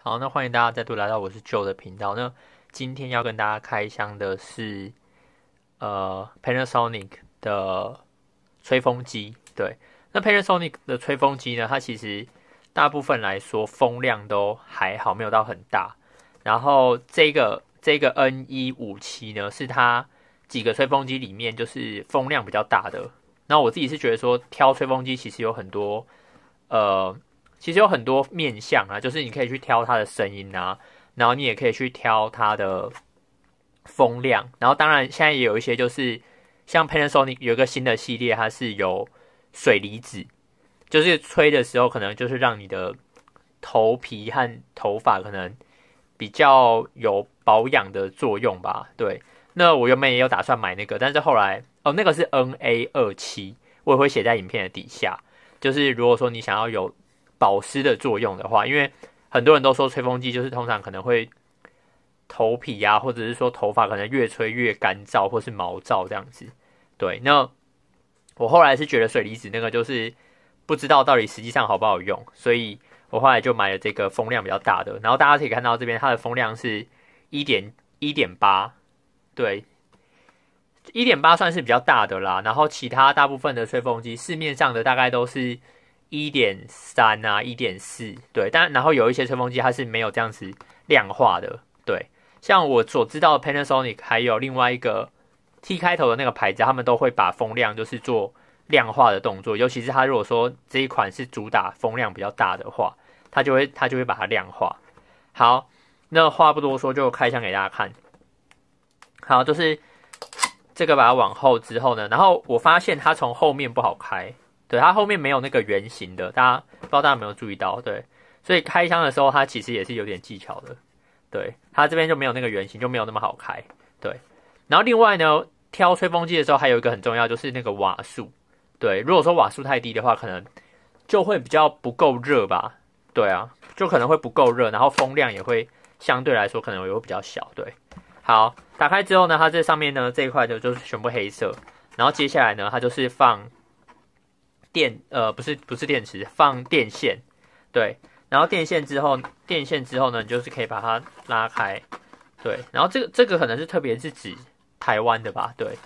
好，那欢迎大家再度来到我是 Joe 的频道。那今天要跟大家开箱的是Panasonic 的吹风机。对，那 Panasonic 的吹风机呢，它其实大部分来说风量都还好，没有到很大。然后这个 N157呢，是它几个吹风机里面就是风量比较大的。那我自己是觉得说，挑吹风机其实有很多呃其实有很多面向啊，就是你可以去挑它的声音啊，然后你也可以去挑它的风量，然后当然现在也有一些就是像 Panasonic 有一个新的系列，它是有水离子，就是吹的时候可能就是让你的头皮和头发可能比较有保养的作用吧。对，那我原本也有打算买那个，但是后来那个是 NA27，我也会写在影片的底下。就是如果说你想要有保湿的作用的话，因为很多人都说吹风机就是通常可能会头皮啊，或者是说头发可能越吹越干燥或是毛躁这样子。对，那我后来是觉得水离子那个就是不知道到底实际上好不好用，所以我后来就买了这个风量比较大的。然后大家可以看到这边它的风量是1.8，对，1.8算是比较大的啦。然后其他大部分的吹风机市面上的大概都是1.3啊、1.4，对，然后有一些吹风机它是没有这样子量化的，对，像我所知道的 Panasonic 还有另外一个 T 开头的那个牌子，他们都会把风量就是做量化的动作，尤其是它如果说这一款是主打风量比较大的话，它就会把它量化。好，那话不多说，就开箱给大家看。好，就是这个把它往后之后呢，然后我发现它从后面不好开。对，它后面没有那个圆形的，大家不知道大家有没有注意到？对，所以开箱的时候它其实也是有点技巧的。对，它这边就没有那个圆形，就没有那么好开。对，然后另外呢，挑吹风机的时候还有一个很重要，就是那个瓦数。对，如果说瓦数太低的话，可能就会比较不够热吧。对啊，就可能会不够热，然后风量也会相对来说可能也会比较小。对，好，打开之后呢，它这上面呢这一块就是全部黑色，然后接下来呢，它就是放不是电池，放电线，对，然后电线之后呢，你就是可以把它拉开，对，然后这个可能是特别是指台湾的吧，对，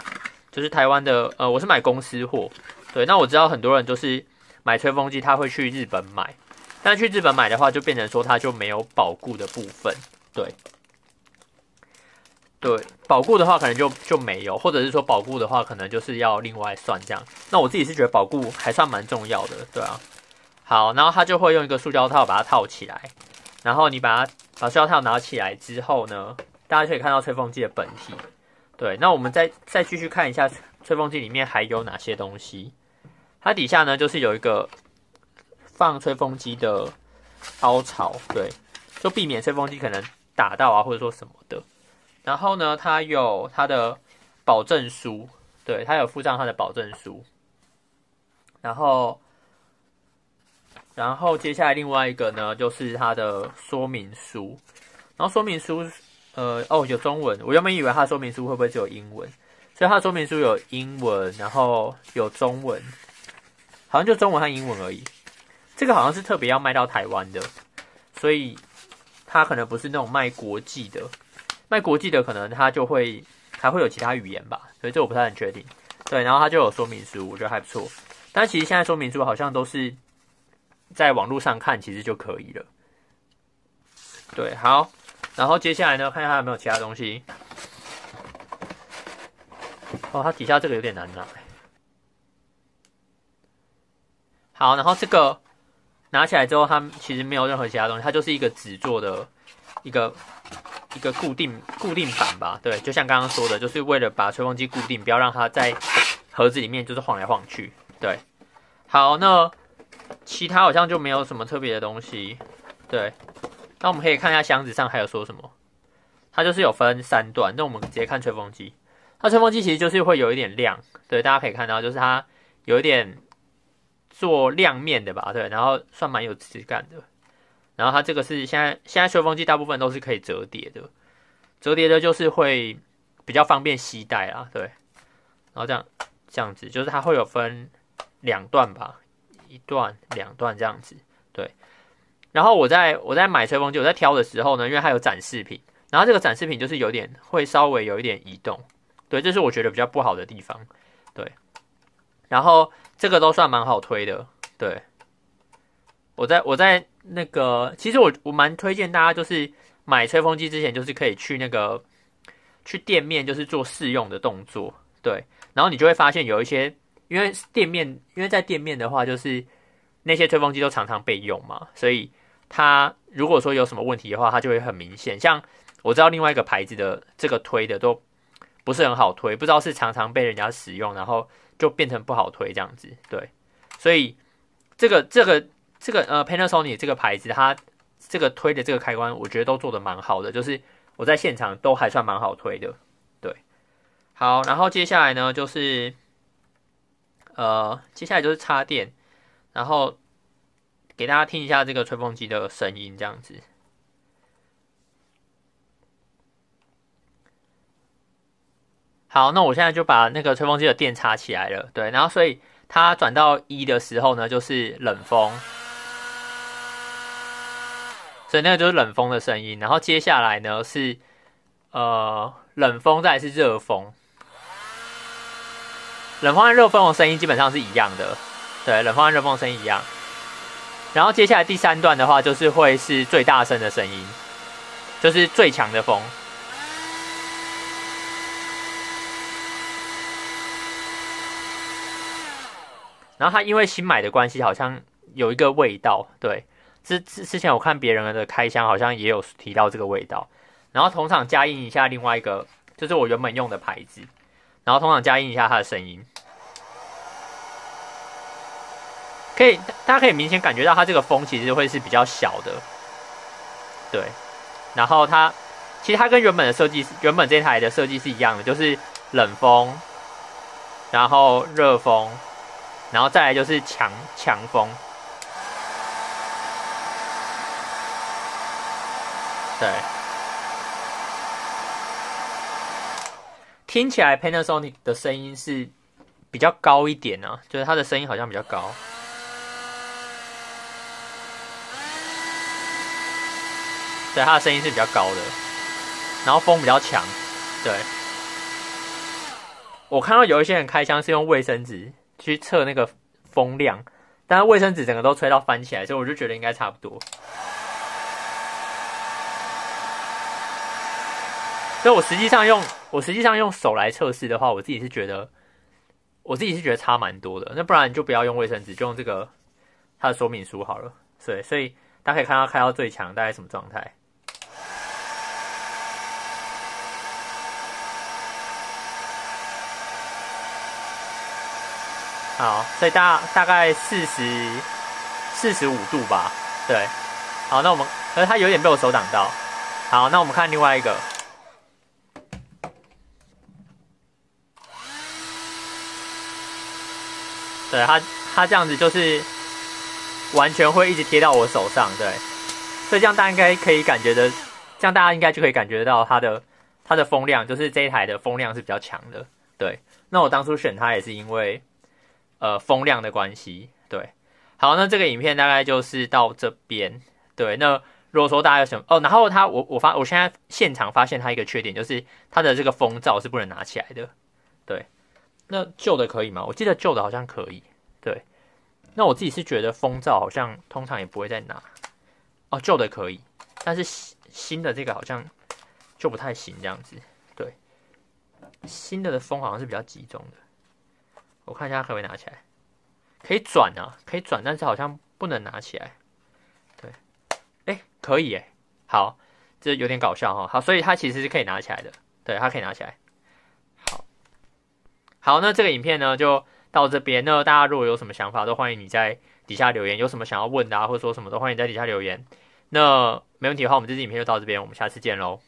就是台湾的，我是买公司货，对，那我知道很多人就是买吹风机，他会去日本买，但去日本买的话，就变成说它就没有保固的部分，对。对，保固的话可能就没有，或者是说保固的话可能就是要另外算这样。那我自己是觉得保固还算蛮重要的，对啊。好，然后他就会用一个塑胶套把它套起来，然后你把塑胶套拿起来之后呢，大家可以看到吹风机的本体。对，那我们再继续看一下吹风机里面还有哪些东西。它底下呢就是有一个放吹风机的凹槽，对，就避免吹风机可能打到啊，或者说什么的。然后呢，它有它的保证书，对，它有附上它的保证书。然后接下来另外一个呢，就是它的说明书。然后说明书，有中文。我原本以为它的说明书会不会只有英文，所以它的说明书有英文，然后有中文，好像就中文和英文而已。这个好像是特别要卖到台湾的，所以它可能不是那种卖国际的。卖国际的可能它就会还会有其他语言吧，所以这我不太很确定。对，然后它就有说明书，我觉得还不错。但其实现在说明书好像都是在网络上看，其实就可以了。对，好，然后接下来呢，看一下它有没有其他东西。它底下这个有点难拿。好，然后这个拿起来之后，它其实没有任何其他东西，它就是一个纸做的一个固定板吧，对，就像刚刚说的，就是为了把吹风机固定，不要让它在盒子里面就是晃来晃去。对，好，那其他好像就没有什么特别的东西。对，那我们可以看一下箱子上还有说什么。它就是有分3段，那我们直接看吹风机。它吹风机其实就是会有一点亮，对，大家可以看到，就是它有一点做亮面的吧，对，然后算蛮有质感的。然后它这个是现在吹风机大部分都是可以折叠的，折叠的就是会比较方便携带啊，对。然后这样子，就是它会有分2段吧，1段、2段这样子，对。然后我在买吹风机，我在挑的时候呢，因为它有展示品，然后这个展示品就是会稍微有一点移动，对，这是我觉得比较不好的地方，对。然后这个都算蛮好推的，对。我在那个，其实我蛮推荐大家，就是买吹风机之前，就是可以去店面，就是做试用的动作，对。然后你就会发现有一些，因为在店面的话，就是那些吹风机都常常被用嘛，所以它如果说有什么问题的话，它就会很明显。像我知道另外一个牌子的这个推的都不是很好推，不知道是常常被人家使用，然后就变成不好推这样子，对。所以这个Panasonic 这个牌子，它这个推的这个开关，我觉得都做的蛮好的，就是我在现场都还算蛮好推的，对。好，然后接下来呢，就是接下来就是插电，然后给大家听一下这个吹风机的声音，这样子。好，那我现在就把那个吹风机的电插起来了，对，然后所以它转到1的时候呢，就是冷风，所以那个就是冷风的声音。然后接下来呢是冷风，再来是热风。冷风和热风的声音基本上是一样的，对，冷风和热风的声音一样。然后接下来第3段的话，就是会是最大声的声音，就是最强的风。然后它因为新买的关系，好像有一个味道，对，之前我看别人的开箱好像也有提到这个味道。然后同场加印一下另外一个，就是我原本用的牌子，然后同场加印一下它的声音。大家可以明显感觉到它这个风其实会是比较小的，对。然后其实它跟原本这台的设计是一样的，就是冷风，然后热风，然后再来就是强风，对。听起来 Panasonic 的声音是比较高一点啊，就是它的声音好像比较高。对，它的声音是比较高的，然后风比较强。对，我看到有一些人开箱是用卫生纸去测那个风量，但是卫生纸整个都吹到翻起来，所以我就觉得应该差不多。所以我实际上用手来测试的话，我自己是觉得差蛮多的。那不然你就不要用卫生纸，就用这个它的说明书好了。所以大家可以看到开到最强大概什么状态。好，所以大概45度吧，对。好，那可是它有点被我手挡到。好，那我们看另外一个。对，它这样子就是完全会一直贴到我手上，对。所以这样大家应该可以感觉的，这样大家应该就可以感觉到它的风量，就是这一台的风量是比较强的，对。那我当初选它也是因为风量的关系，对。好，那这个影片大概就是到这边，对。那如果说大家有什么然后我现在现场发现它一个缺点，就是它的这个风罩是不能拿起来的，对。那旧的可以吗？我记得旧的好像可以，对。那我自己是觉得风罩好像通常也不会再拿，旧的可以，但是新的这个好像就不太行这样子，对。新的风好像是比较集中的。我看一下可不可以拿起来，可以转啊，可以转，但是好像不能拿起来。对，可以耶。好，这有点搞笑哈。好，所以它其实是可以拿起来的，对，它可以拿起来。好，那这个影片呢就到这边。那大家如果有什么想法，都欢迎你在底下留言。有什么想要问的或者说什么都欢迎在底下留言。那没问题的话，我们这支影片就到这边，我们下次见喽。